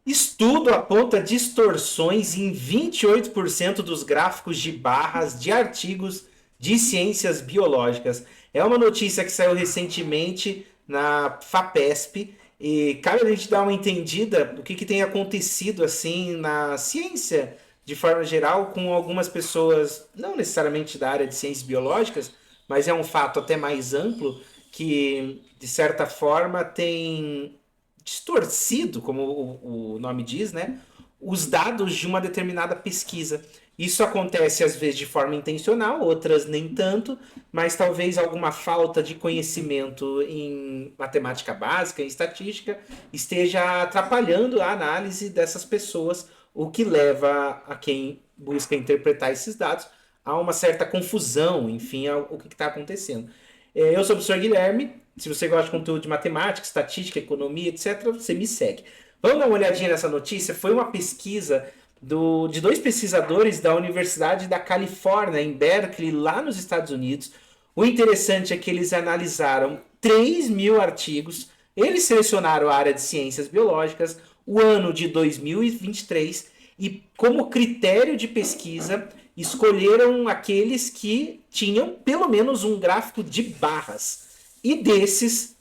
Estudo aponta distorções em 28% dos gráficos de barras de artigos de ciências biológicas. É uma notícia que saiu recentemente na FAPESP e cabe a gente dar uma entendida do que tem acontecido assim na ciência de forma geral com algumas pessoas, não necessariamente da área de ciências biológicas, mas é um fato até mais amplo que de certa forma tem distorcido, como o nome diz, né, os dados de uma determinada pesquisa. Isso acontece às vezes de forma intencional, outras nem tanto, mas talvez alguma falta de conhecimento em matemática básica, em estatística, esteja atrapalhando a análise dessas pessoas, o que leva a quem busca interpretar esses dados a uma certa confusão, enfim, ao que está acontecendo. Eu sou o professor Guilherme. Se você gosta de conteúdo de matemática, estatística, economia, etc., você me segue. Vamos dar uma olhadinha nessa notícia? Foi uma pesquisa de dois pesquisadores da Universidade da Califórnia, em Berkeley, lá nos Estados Unidos. O interessante é que eles analisaram 3.000 artigos, eles selecionaram a área de ciências biológicas, o ano de 2023, e como critério de pesquisa, escolheram aqueles que tinham pelo menos um gráfico de barras. E desses,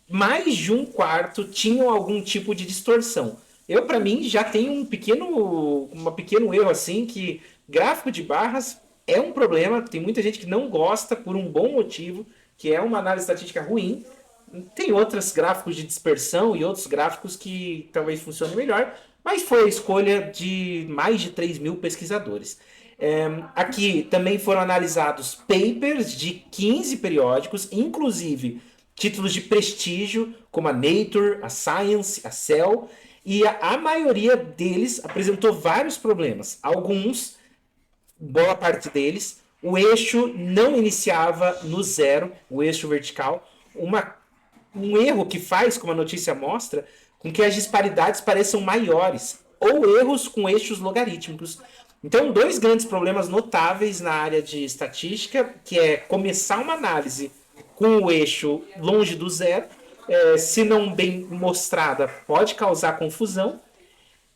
mais de um quarto tinham algum tipo de distorção. Eu, para mim, já tenho um pequeno erro assim, que gráfico de barras é um problema. Tem muita gente que não gosta por um bom motivo, que é uma análise estatística ruim. Tem outros gráficos de dispersão e outros gráficos que talvez funcionem melhor, mas foi a escolha de mais de 3.000 pesquisadores. Aqui também foram analisados papers de 15 periódicos, inclusive títulos de prestígio, como a Nature, a Science, a Cell, e a maioria deles apresentou vários problemas. Alguns, boa parte deles, o eixo não iniciava no zero, o eixo vertical, um erro que faz, como a notícia mostra, com que as disparidades pareçam maiores, ou erros com eixos logarítmicos. Então, dois grandes problemas notáveis na área de estatística, que é começar uma análise com o eixo longe do zero, se não bem mostrada, pode causar confusão,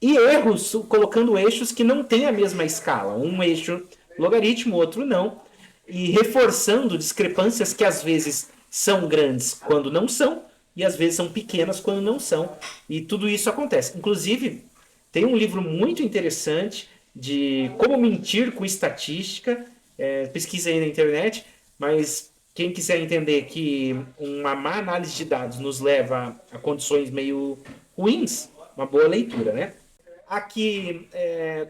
e erros colocando eixos que não têm a mesma escala. Um eixo logaritmo, outro não. E reforçando discrepâncias que às vezes são grandes quando não são, e às vezes são pequenas quando não são. E tudo isso acontece. Inclusive, tem um livro muito interessante de como mentir com estatística. Pesquisa aí na internet, mas quem quiser entender que uma má análise de dados nos leva a condições meio ruins, uma boa leitura, né? Aqui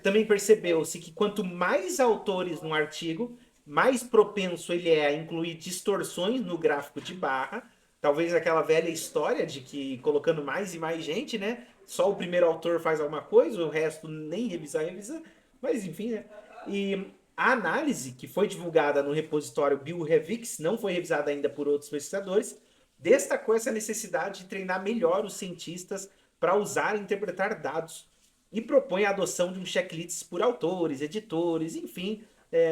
também percebeu-se que quanto mais autores no artigo, mais propenso ele é a incluir distorções no gráfico de barra. Talvez aquela velha história de que colocando mais e mais gente, né? Só o primeiro autor faz alguma coisa, o resto nem revisa. Mas enfim, né? E a análise que foi divulgada no repositório BioRevix, não foi revisada ainda por outros pesquisadores, destacou essa necessidade de treinar melhor os cientistas para usar e interpretar dados e propõe a adoção de um checklist por autores, editores, enfim,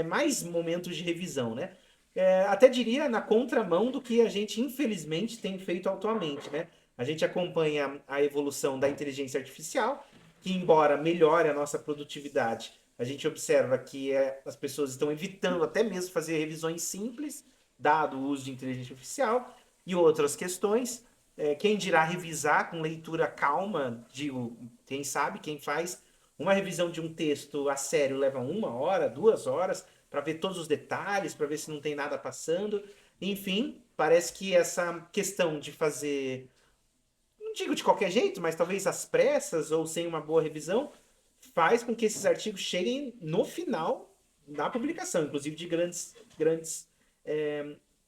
mais momentos de revisão, né? Até diria na contramão do que a gente infelizmente tem feito atualmente, né? A gente acompanha a evolução da inteligência artificial, que embora melhore a nossa produtividade, a gente observa que as pessoas estão evitando até mesmo fazer revisões simples, dado o uso de inteligência artificial, e outras questões. Quem dirá revisar com leitura calma, digo, quem sabe, quem faz uma revisão de um texto a sério leva 1 hora, 2 horas, para ver todos os detalhes, para ver se não tem nada passando. Enfim, parece que essa questão de fazer, não digo de qualquer jeito, mas talvez às pressas ou sem uma boa revisão, faz com que esses artigos cheguem no final da publicação, inclusive de grandes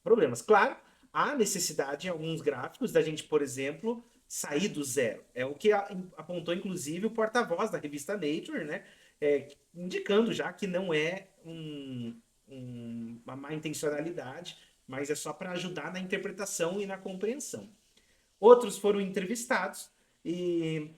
problemas. Claro, há necessidade em alguns gráficos da gente, por exemplo, sair do zero. É o que apontou, inclusive, o porta-voz da revista Nature, né? Indicando já que não é uma má intencionalidade, mas é só para ajudar na interpretação e na compreensão. Outros foram entrevistados e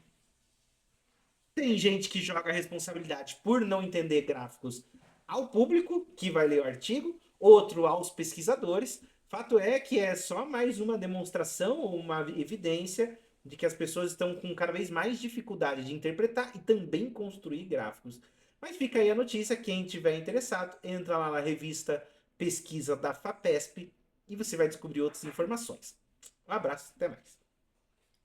tem gente que joga a responsabilidade por não entender gráficos ao público que vai ler o artigo, outro aos pesquisadores. Fato é que é só mais uma demonstração ou uma evidência de que as pessoas estão com cada vez mais dificuldade de interpretar e também construir gráficos. Mas fica aí a notícia, quem tiver interessado, entra lá na revista Pesquisa da FAPESP e você vai descobrir outras informações. Um abraço, até mais.